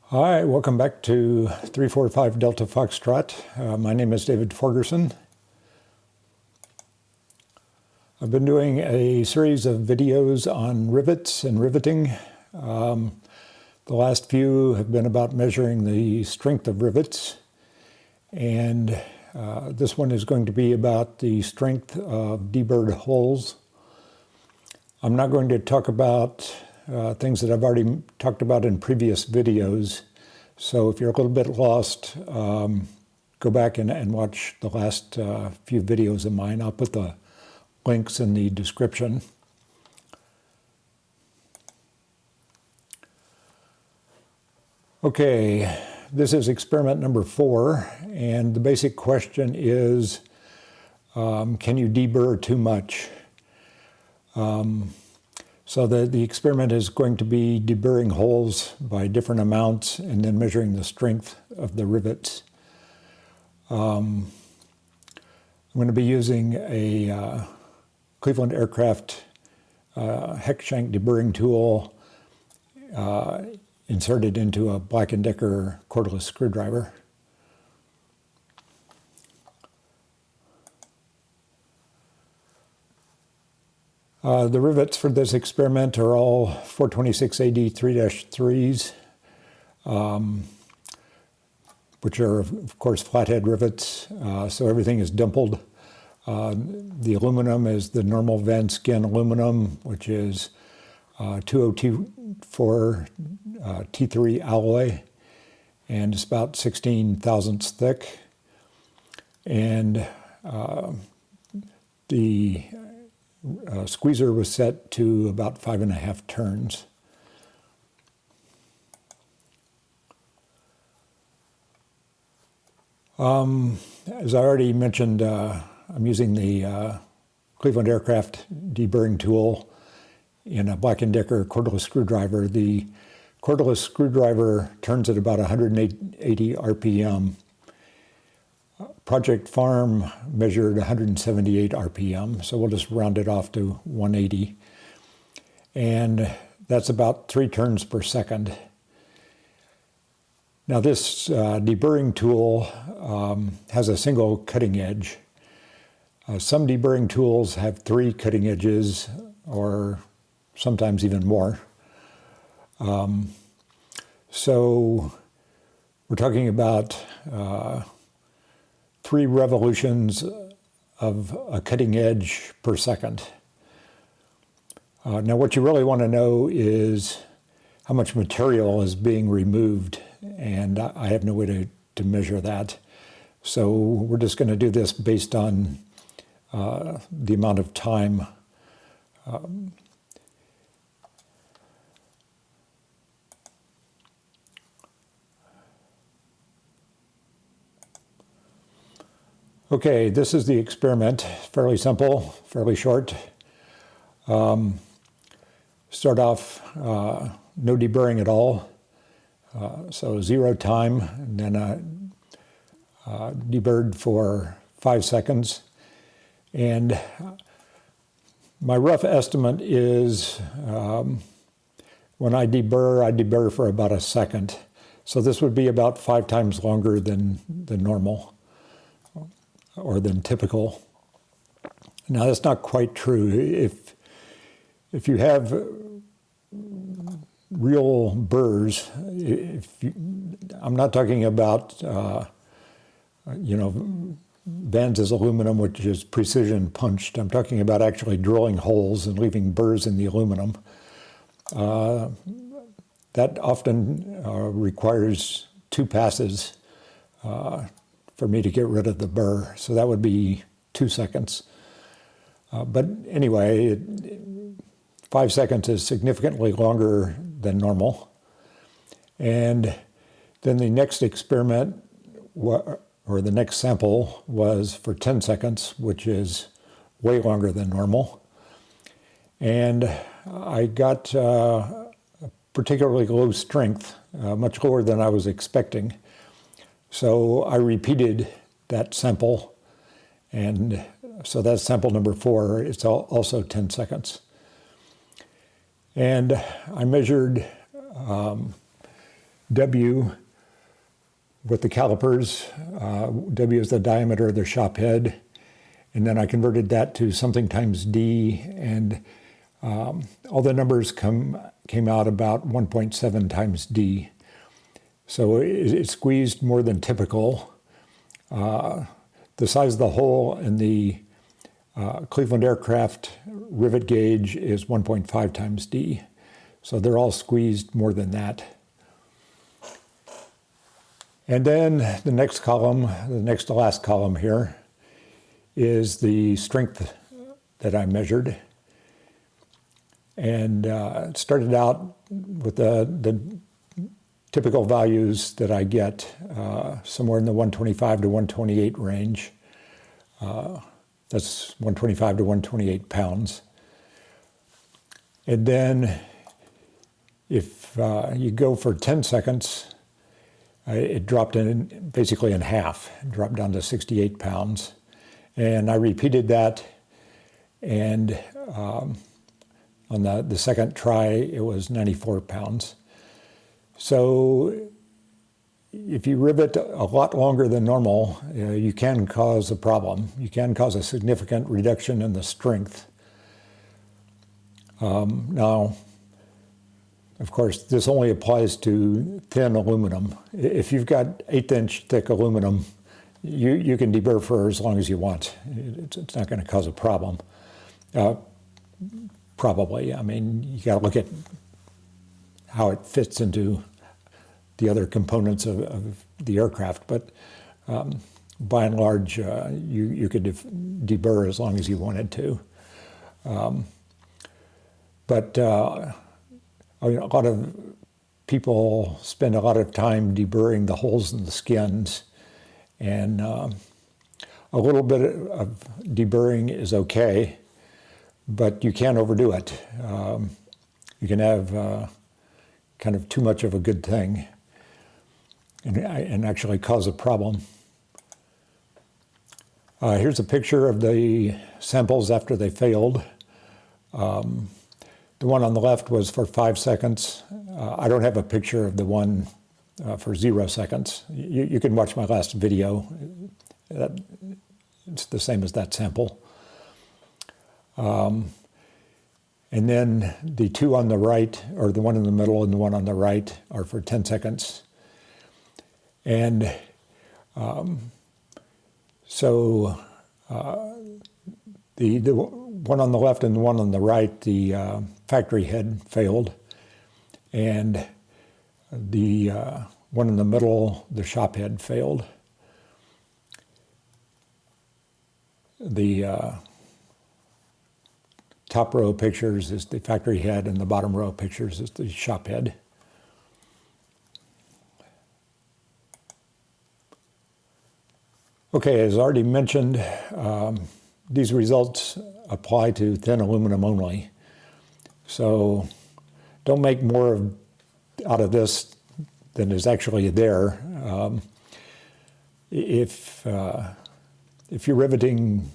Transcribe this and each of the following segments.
Hi, welcome back to 345 Delta Foxtrot. My name is David Forgerson. I've been doing a series of videos on rivets and riveting. The last few have been about measuring the strength of rivets, and this one is going to be about the strength of deburred holes. I'm not going to talk about things that I've already talked about in previous videos. So if you're a little bit lost, go back and watch the last few videos of mine. I'll put the links in the description. Okay, this is experiment number 4, and the basic question is, can you deburr too much? So the experiment is going to be deburring holes by different amounts and then measuring the strength of the rivets. I'm going to be using a Cleveland Aircraft hex shank deburring tool inserted into a Black & Decker cordless screwdriver. The rivets for this experiment are all 426AD 3-3s, which are, of course, flathead rivets, so everything is dimpled. The aluminum is the normal Van Skin aluminum, which is 2024 T3 alloy, and it's about 16 thousandths thick. And the squeezer was set to about 5.5 turns. As I already mentioned, I'm using the Cleveland Aircraft deburring tool in a Black & Decker cordless screwdriver. The cordless screwdriver turns at about 180 RPM. Project Farm measured 178 RPM, so we'll just round it off to 180. And that's about 3 turns per second. Now this deburring tool has a single cutting edge. Some deburring tools have 3 cutting edges, or sometimes even more. So we're talking about 3 revolutions of a cutting edge per second. Now what you really want to know is how much material is being removed, and I have no way to measure that. So we're just going to do this based on the amount of time. Okay, this is the experiment. Fairly simple, fairly short. Start off no deburring at all, so 0 time, and then deburred for 5 seconds. And my rough estimate is when I deburr for about a second. So this would be about 5 times longer than normal, or than typical. Now that's not quite true. If you have real burrs, I'm not talking about Van's aluminum, which is precision punched. I'm talking about actually drilling holes and leaving burrs in the aluminum. That often requires 2 passes for me to get rid of the burr, so that would be 2 seconds. But anyway, 5 seconds is significantly longer than normal. And then the next experiment, or the next sample, was for 10 seconds, which is way longer than normal. And I got a particularly low strength, much lower than I was expecting. So I repeated that sample, and so that's sample number 4. It's also 10 seconds. And I measured W with the calipers. W is the diameter of the shop head. And then I converted that to something times D, and all the numbers came out about 1.7 times D. So it squeezed more than typical. The size of the hole in the Cleveland aircraft rivet gauge is 1.5 times D. So they're all squeezed more than that. And then the next column, the next to last column here, is the strength that I measured. And it started out with the typical values that I get, somewhere in the 125 to 128 range. That's 125 to 128 pounds. And then if you go for 10 seconds, it dropped basically in half, dropped down to 68 pounds. And I repeated that, and on the second try, it was 94 pounds. So if you rivet a lot longer than normal, you can cause a problem. You can cause a significant reduction in the strength. Now, of course, this only applies to thin aluminum. If you've got 1/8-inch thick aluminum, you can deburr for as long as you want. It's not going to cause a problem. Probably. I mean, you got to look at how it fits into the other components of the aircraft. But by and large, you could deburr as long as you wanted to. But I mean, a lot of people spend a lot of time deburring the holes in the skins, and a little bit of deburring is okay, but you can't overdo it. You can have kind of too much of a good thing and actually cause a problem. Here's a picture of the samples after they failed. The one on the left was for 5 seconds. I don't have a picture of the one for 0 seconds. You can watch my last video. It's the same as that sample. And then the two on the right, or the one in the middle and the one on the right, are for 10 seconds. And so the one on the left and the one on the right, the factory head failed. And the one in the middle, the shop head failed. The top row of pictures is the factory head, and the bottom row of pictures is the shop head. Okay, as already mentioned, these results apply to thin aluminum only. So don't make more out of this than is actually there. If you're riveting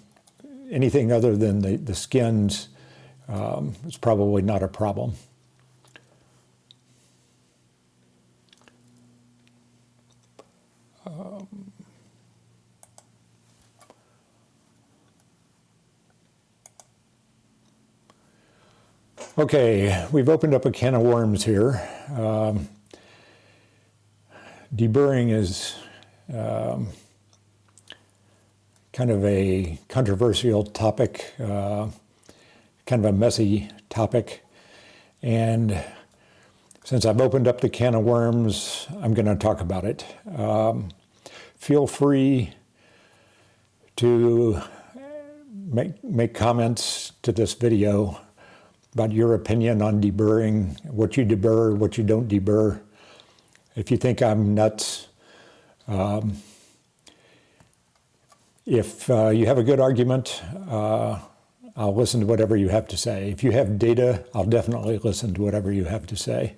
anything other than the skins, it's probably not a problem. Okay, we've opened up a can of worms here. Deburring is kind of a controversial topic, kind of a messy topic. And since I've opened up the can of worms, I'm going to talk about it. Feel free to make comments to this video about your opinion on deburring, what you deburr, what you don't deburr. If you think I'm nuts, if you have a good argument, I'll listen to whatever you have to say. If you have data, I'll definitely listen to whatever you have to say.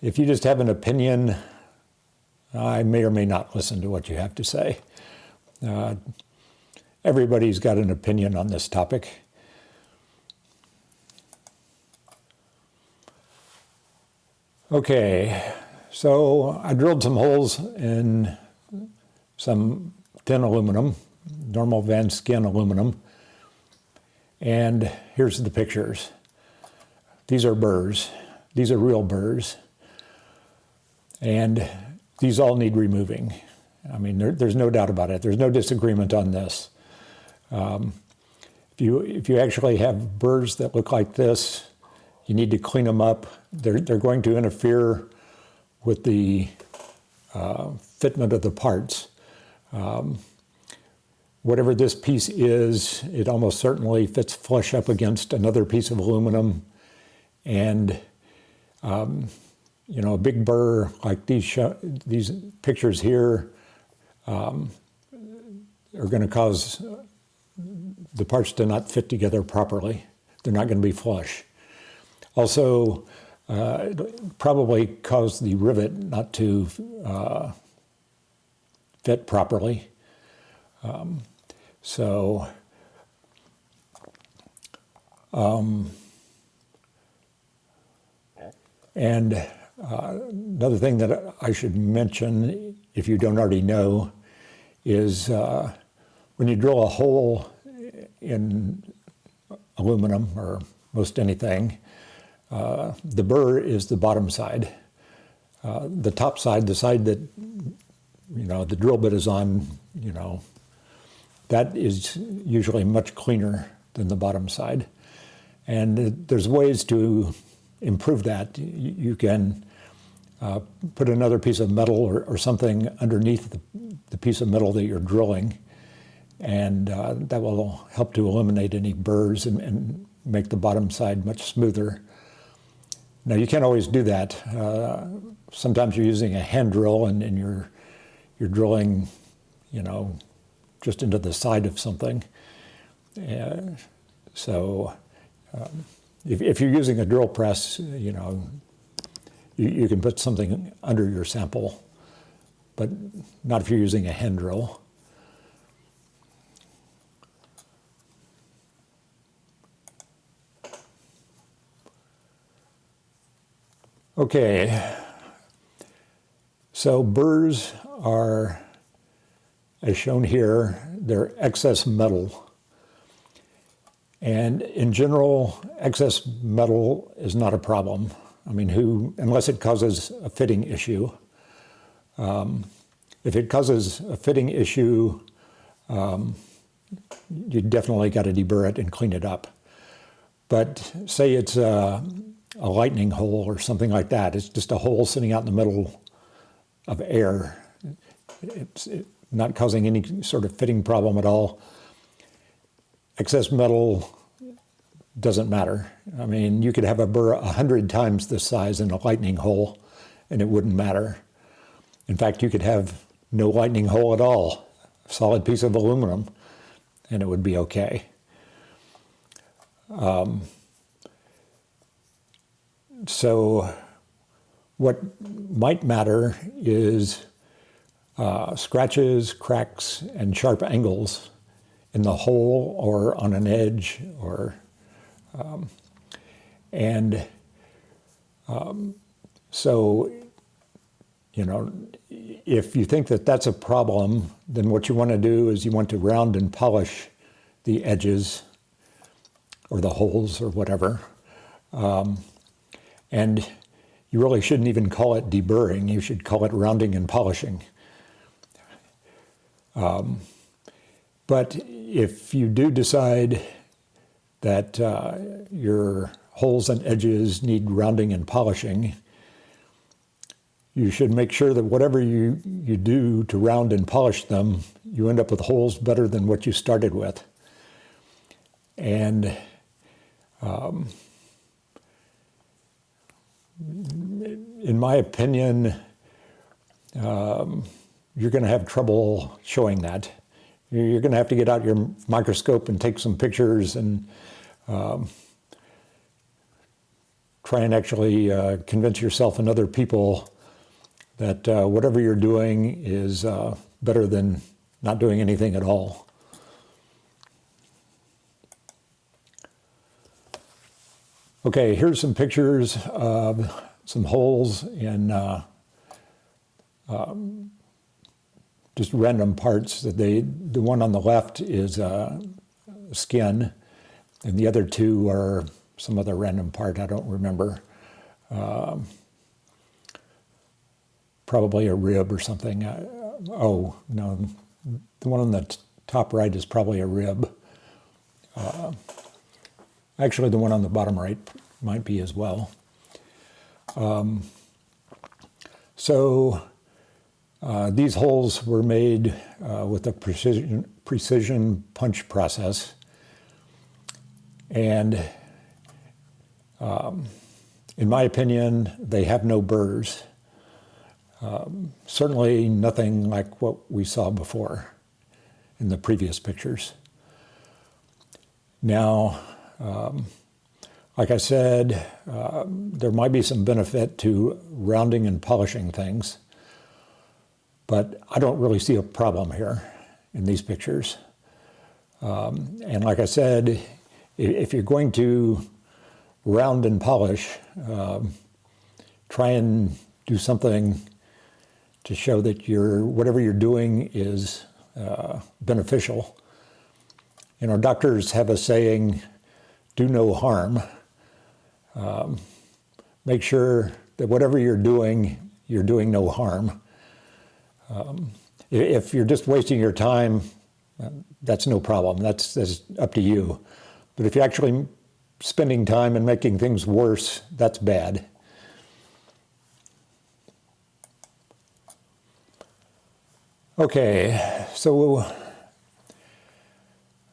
If you just have an opinion, I may or may not listen to what you have to say. Everybody's got an opinion on this topic. Okay, So I drilled some holes in some thin aluminum, normal Van Skin aluminum, and here's the pictures. These are burrs. These are real burrs, and these all need removing. I mean, there's no doubt about it. There's no disagreement on this. If you actually have burrs that look like this, you need to clean them up. They're going to interfere with the fitment of the parts. Whatever this piece is, it almost certainly fits flush up against another piece of aluminum. And, you know, a big burr like these pictures here are going to cause the parts to not fit together properly. They're not going to be flush. Also, probably cause the rivet not to fit properly. And another thing that I should mention, if you don't already know, is when you drill a hole in aluminum or most anything, the burr is the bottom side. The top side, the side that, you know, the drill bit is on, you know, that is usually much cleaner than the bottom side. And there's ways to improve that. You can put another piece of metal or something underneath the piece of metal that you're drilling, and that will help to eliminate any burrs and make the bottom side much smoother. Now, you can't always do that. Sometimes you're using a hand drill and you're drilling, you know, just into the side of something. So if you're using a drill press, you know, you can put something under your sample, but not if you're using a hand drill. Okay, so burrs are, as shown here, they're excess metal. And in general, excess metal is not a problem. I mean, unless it causes a fitting issue. If it causes a fitting issue, you definitely got to deburr it and clean it up. But say it's a lightning hole or something like that. It's just a hole sitting out in the middle of air. It's not causing any sort of fitting problem at all. Excess metal doesn't matter. I mean, you could have a burr 100 times this size in a lightning hole, and it wouldn't matter. In fact, you could have no lightning hole at all, a solid piece of aluminum, and it would be okay. So what might matter is scratches, cracks, and sharp angles in the hole or on an edge, or so, you know, if you think that that's a problem, then what you want to do is you want to round and polish the edges or the holes or whatever. And you really shouldn't even call it deburring. You should call it rounding and polishing. But if you do decide that your holes and edges need rounding and polishing, you should make sure that whatever you do to round and polish them, you end up with holes better than what you started with. And in my opinion, you're going to have trouble showing that. You're going to have to get out your microscope and take some pictures and try and actually convince yourself and other people that whatever you're doing is better than not doing anything at all. Okay, here's some pictures of some holes in just random parts. The one on the left is skin, and the other two are some other random part I don't remember. Probably a rib or something. Oh, no, the one on the top right is probably a rib. Actually, the one on the bottom right might be as well. These holes were made with a precision punch process. And in my opinion, they have no burrs. Certainly nothing like what we saw before in the previous pictures. Now, like I said, there might be some benefit to rounding and polishing things, but I don't really see a problem here in these pictures. And like I said, if you're going to round and polish, try and do something to show that whatever you're doing is beneficial. You know, doctors have a saying, do no harm. Make sure that whatever you're doing no harm. If you're just wasting your time, that's no problem. That's up to you. But if you're actually spending time and making things worse, that's bad. Okay, so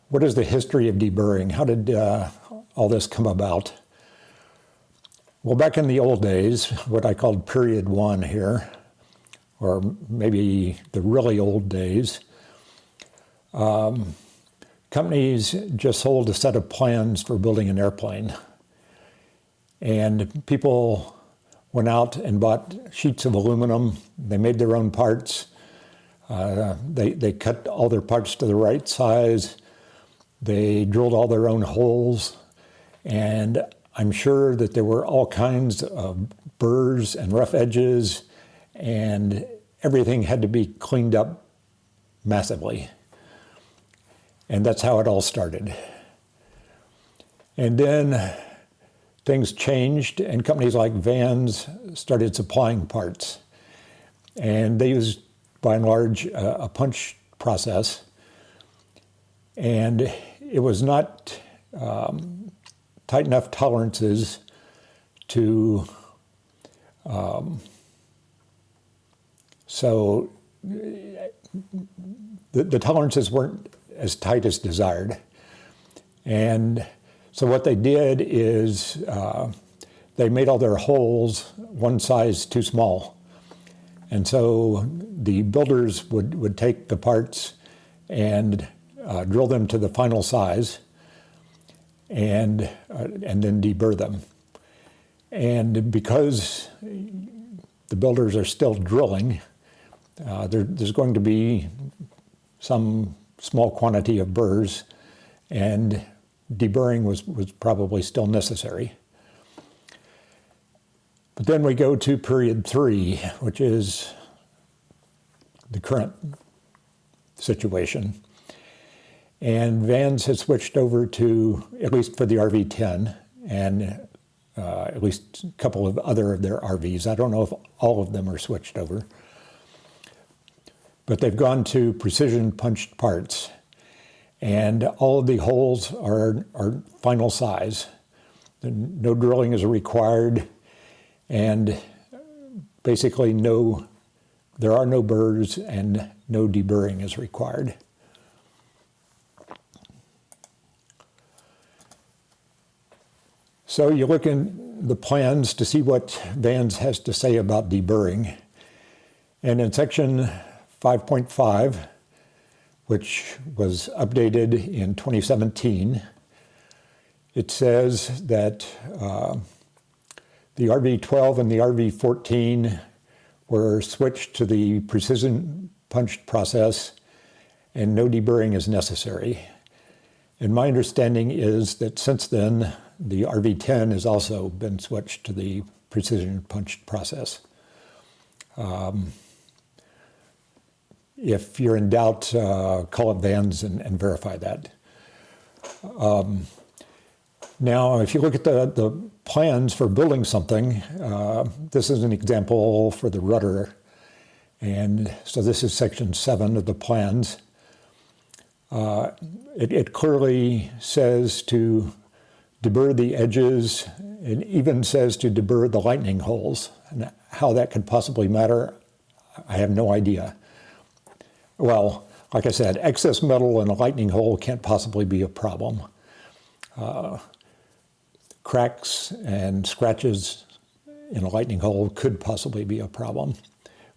what is the history of deburring? How did all this come about? Well, back in the old days, what I called period 1 here, or maybe the really old days, companies just sold a set of plans for building an airplane. And people went out and bought sheets of aluminum. They made their own parts. They cut all their parts to the right size. They drilled all their own holes. And I'm sure that there were all kinds of burrs and rough edges, and everything had to be cleaned up massively. And that's how it all started. And then things changed, and companies like Vans started supplying parts. And they used, by and large, a punch process. And it was not tight enough tolerances to, so the tolerances weren't as tight as desired. And so what they did is they made all their holes one size too small. And so the builders would take the parts and drill them to the final size and then deburr them. And because the builders are still drilling, there's going to be some small quantity of burrs, and deburring was probably still necessary. But then we go to period 3, which is the current situation. And Vans has switched over to, at least for the RV10, and at least a couple of other of their RVs. I don't know if all of them are switched over. But they've gone to precision punched parts. And all of the holes are final size. No drilling is required. And basically there are no burrs and no deburring is required. So you look in the plans to see what Vans has to say about deburring. And in section 5.5, which was updated in 2017, it says that the RV12 and the RV14 were switched to the precision punched process, and no deburring is necessary. And my understanding is that since then, the RV10 has also been switched to the precision punched process. if you're in doubt, call up Vans and verify that. Now, if you look at the plans for building something, this is an example for the rudder. And so this is section 7 of the plans. It clearly says to deburr the edges, and even says to deburr the lightning holes. And how that could possibly matter, I have no idea. Well, like I said, excess metal in a lightning hole can't possibly be a problem. Cracks and scratches in a lightning hole could possibly be a problem,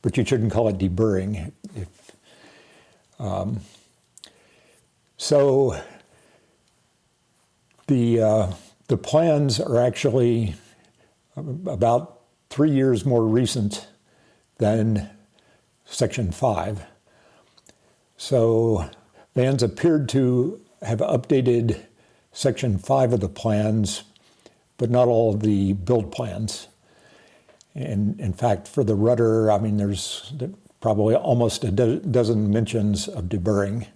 but you shouldn't call it deburring. So the plans are actually about 3 years more recent than section 5. So Vans appeared to have updated section 5 of the plans, but not all of the build plans. And in fact, for the rudder, I mean, there's probably almost a dozen mentions of deburring.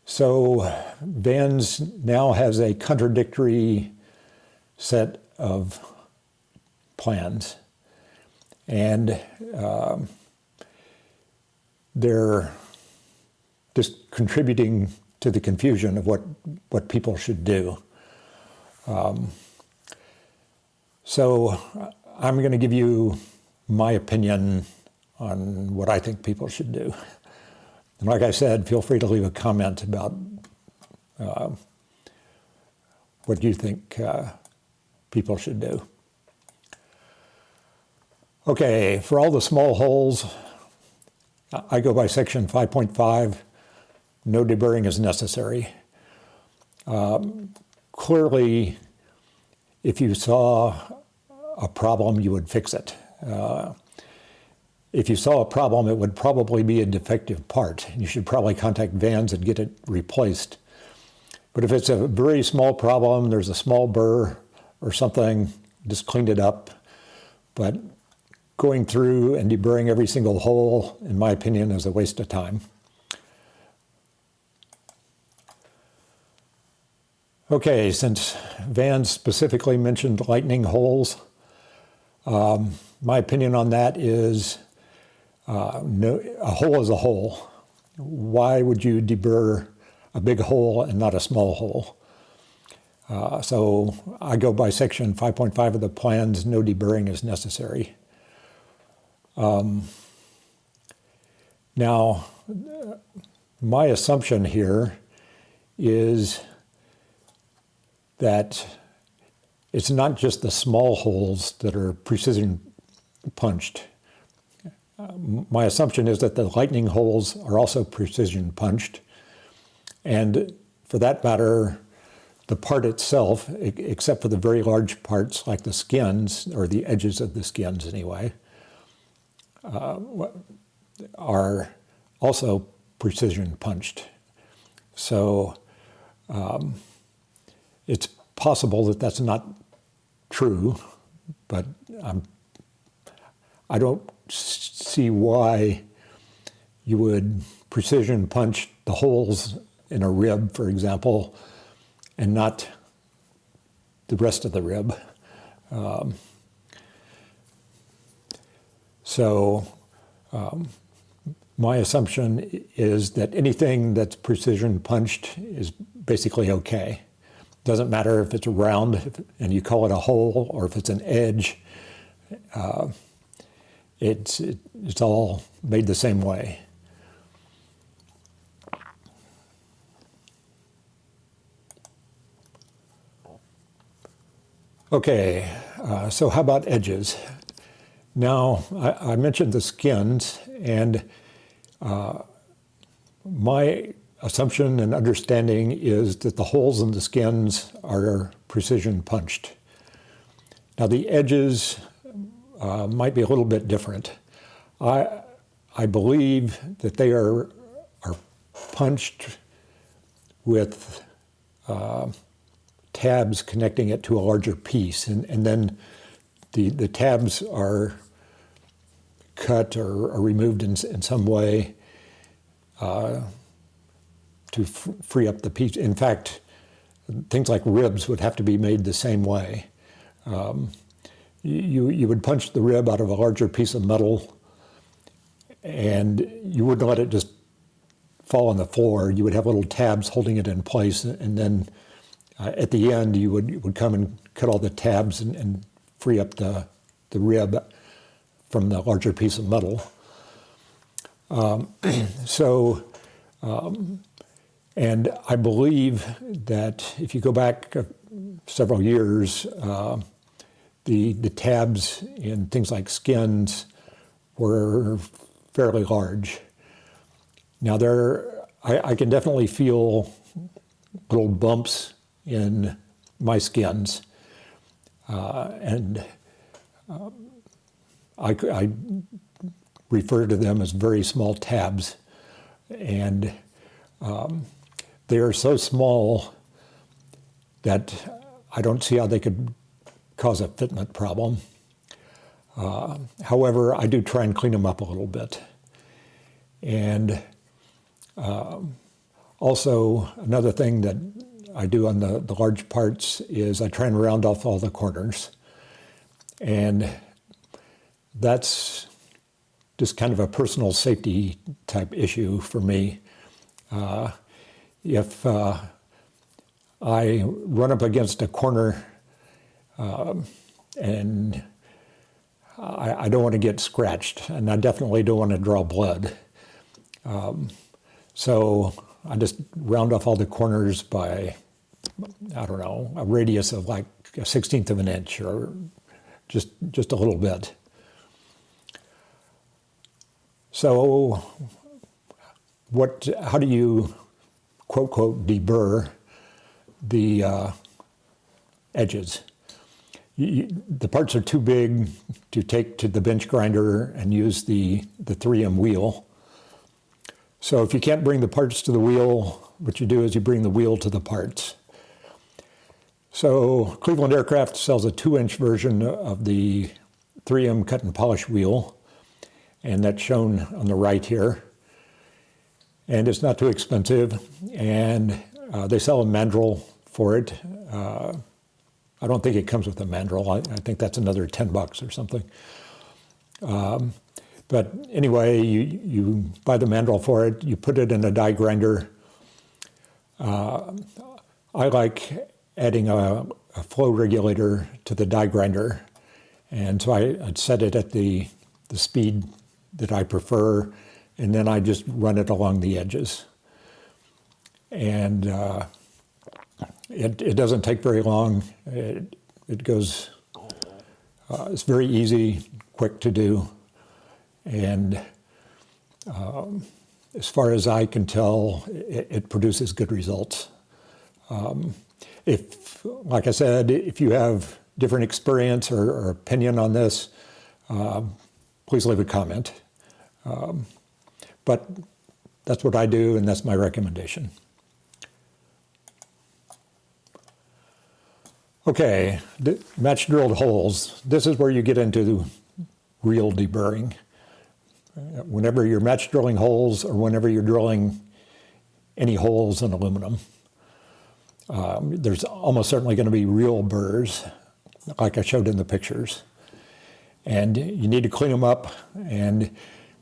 So Vans now has a contradictory set of plans. And they're just contributing to the confusion of what people should do. So I'm going to give you my opinion on what I think people should do. And like I said, feel free to leave a comment about what you think people should do. Okay, for all the small holes, I go by section 5.5, no deburring is necessary. Clearly, if you saw a problem, you would fix it. If you saw a problem, it would probably be a defective part. You should probably contact Vans and get it replaced. But if it's a very small problem, there's a small burr or something, just clean it up. But going through and deburring every single hole, in my opinion, is a waste of time. Okay, since Vans specifically mentioned lightning holes, my opinion on that is no, a hole is a hole. Why would you deburr a big hole and not a small hole? So I go by section 5.5 of the plans, no deburring is necessary. Now, my assumption here is that it's not just the small holes that are precision punched. My assumption is that the lightning holes are also precision punched. And for that matter, the part itself, except for the very large parts like the skins, or the edges of the skins anyway, are also precision punched. So it's possible that that's not true, but I don't see why you would precision punch the holes in a rib, for example, and not the rest of the rib. My assumption is that anything that's precision punched is basically okay. Doesn't matter if it's round and you call it a hole, or if it's an edge. It's all made the same way. Okay, so how about edges? Now, I mentioned the skins, and my assumption and understanding is that the holes in the skins are precision punched. Now, the edges might be a little bit different. I believe that they are punched with tabs connecting it to a larger piece, and then the tabs are cut or removed in some way to free up the piece. In fact, things like ribs would have to be made the same way. You would punch the rib out of a larger piece of metal, and you wouldn't let it just fall on the floor. You would have little tabs holding it in place, and then at the end you would come and cut all the tabs and free up the rib from the larger piece of metal. And I believe that if you go back several years, the tabs in things like skins were fairly large. Now I can definitely feel little bumps in my skins, and I refer to them as very small tabs, and they are so small that I don't see how they could cause a fitment problem. However, I do try and clean them up a little bit. And also, another thing that I do on the large parts is I try and round off all the corners. And that's just kind of a personal safety type issue for me. If I run up against a corner and I don't want to get scratched, and I definitely don't want to draw blood. So I just round off all the corners by, I don't know, a radius of like 1/16 of an inch, or just a little bit. So how do you, quote, quote, deburr the edges? The parts are too big to take to the bench grinder and use the 3M wheel. So if you can't bring the parts to the wheel, what you do is you bring the wheel to the parts. So Cleveland Aircraft sells a 2-inch version of the 3M cut and polish wheel, and that's shown on the right here. And it's not too expensive, and they sell a mandrel for it. I don't think it comes with a mandrel. I think that's another $10 or something. But anyway, you buy the mandrel for it, you put it in a die grinder. I like adding a flow regulator to the die grinder, and so I'd set it at the speed that I prefer, and then I just run it along the edges. And it doesn't take very long. It goes, it's very easy, quick to do. And as far as I can tell, it produces good results. Like I said, if you have different experience or opinion on this, please leave a comment. But that's what I do, and that's my recommendation. Okay, match drilled holes. This is where you get into real deburring. Whenever you're match drilling holes, or whenever you're drilling any holes in aluminum, there's almost certainly going to be real burrs, like I showed in the pictures. And you need to clean them up, and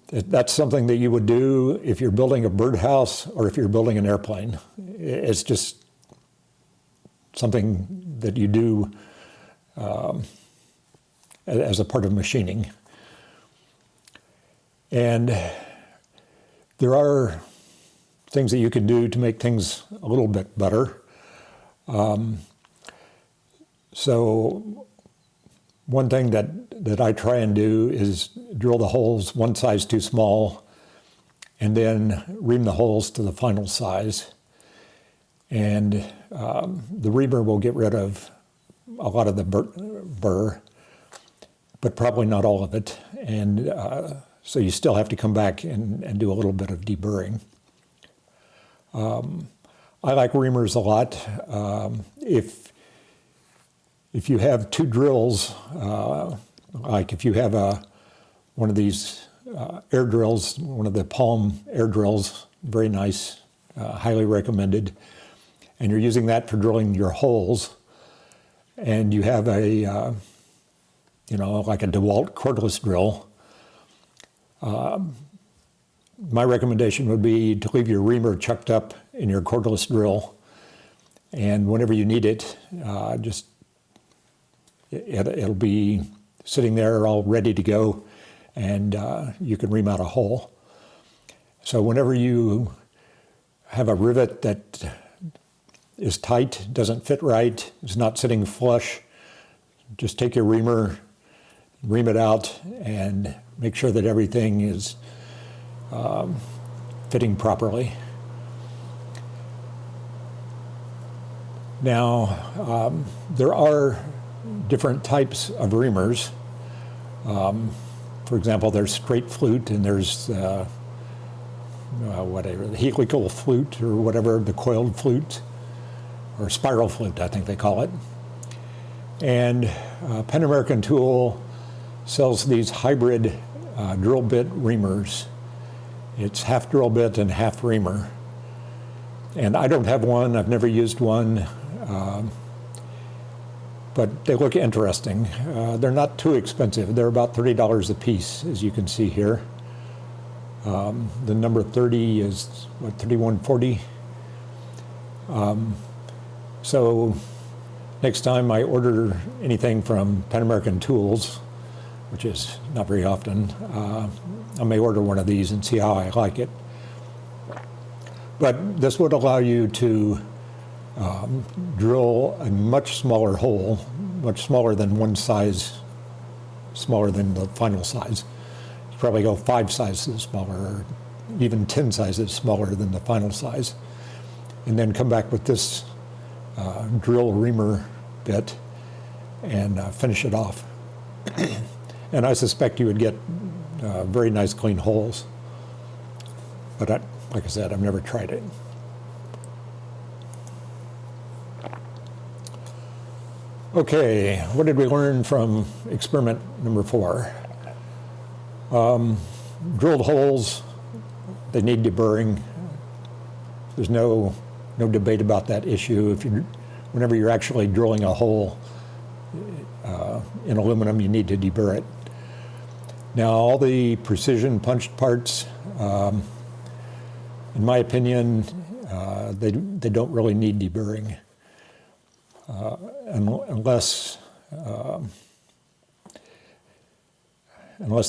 that's something that you would do if you're building a birdhouse or if you're building an airplane. It's just something that you do as a part of machining. And there are things that you can do to make things a little bit better. So one thing that I try and do is drill the holes one size too small, and then ream the holes to the final size. And the reamer will get rid of a lot of the burr, but probably not all of it. And so you still have to come back and do a little bit of deburring. I like reamers a lot. If you have two drills, like if you have one of these air drills, one of the Palm air drills, very nice, highly recommended. And you're using that for drilling your holes. And you have a, you know, like a DeWalt cordless drill. My recommendation would be to leave your reamer chucked up in your cordless drill. And whenever you need it, it'll be sitting there all ready to go, and you can ream out a hole. So whenever you have a rivet that is tight, doesn't fit right, is not sitting flush, just take your reamer, ream it out, and make sure that everything is fitting properly. Now, there are different types of reamers. For example, there's straight flute, and there's whatever, the helical flute, or whatever, the coiled flute, or spiral flute, I think they call it. And Pan American Tool sells these hybrid drill bit reamers. It's half drill bit and half reamer. And I don't have one, I've never used one, but they look interesting. They're not too expensive. They're about $30 a piece, as you can see here. The number 30 is, what, $31.40? So next time I order anything from Pan American Tools, which is not very often, I may order one of these and see how I like it. But this would allow you to drill a much smaller hole, much smaller than one size, smaller than the final size. You probably go 5 sizes smaller, or even 10 sizes smaller than the final size. And then come back with this drill reamer bit and finish it off. And I suspect you would get very nice clean holes. But like I said, I've never tried it. Okay, what did we learn from experiment number 4? Drilled holes, they need deburring. There's no debate about that issue. Whenever you're actually drilling a hole in aluminum, you need to deburr it. Now, all the precision punched parts, in my opinion, they don't really need deburring unless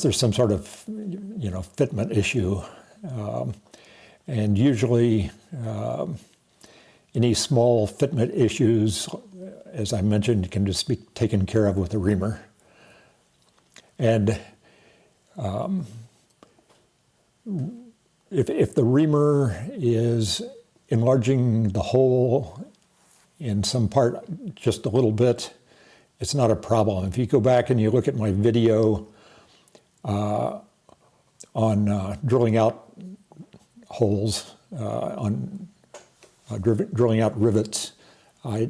there's some sort of fitment issue, and usually any small fitment issues, as I mentioned, can just be taken care of with a reamer. And if the reamer is enlarging the hole in some part just a little bit, it's not a problem. If you go back and you look at my video on drilling out holes, drilling out rivets, I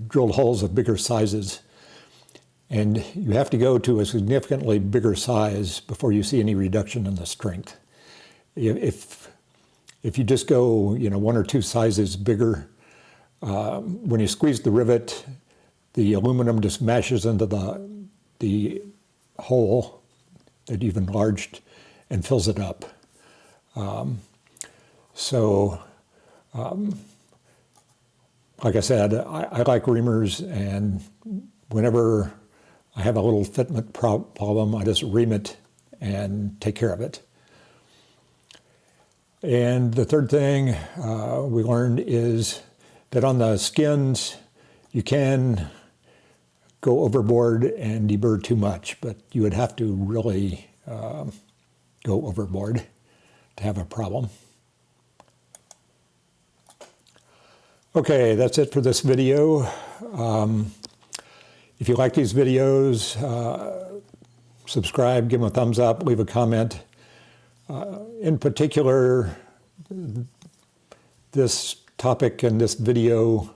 drilled holes of bigger sizes. And you have to go to a significantly bigger size before you see any reduction in the strength. If you just go 1 or 2 sizes bigger, when you squeeze the rivet, the aluminum just mashes into the hole that you've enlarged and fills it up. Like I said, I like reamers, and whenever I have a little fitment problem, I just ream it and take care of it. And the third thing we learned is that on the skins, you can go overboard and deburr too much, but you would have to really go overboard to have a problem. Okay, that's it for this video. If you like these videos, subscribe, give them a thumbs up, leave a comment. In particular, this topic and this video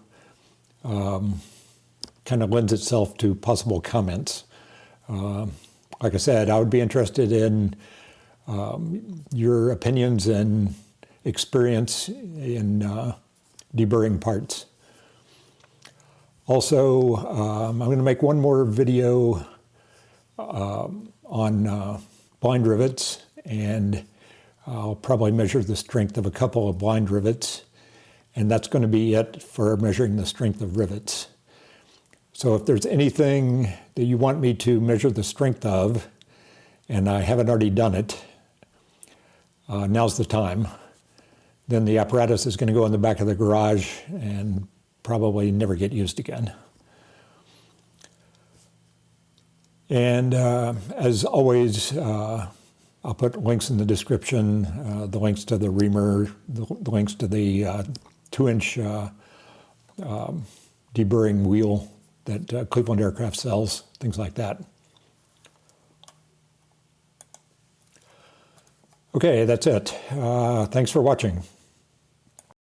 kind of lends itself to possible comments. Like I said, I would be interested in your opinions and experience in deburring parts. Also, I'm going to make one more video on blind rivets, and I'll probably measure the strength of a couple of blind rivets, and that's going to be it for measuring the strength of rivets. So if there's anything that you want me to measure the strength of, and I haven't already done it, now's the time. Then the apparatus is going to go in the back of the garage and probably never get used again. And as always, I'll put links in the description, the links to the Reamer, the links to the 2-inch deburring wheel that Cleveland Aircraft sells, things like that. Okay, that's it. Thanks for watching.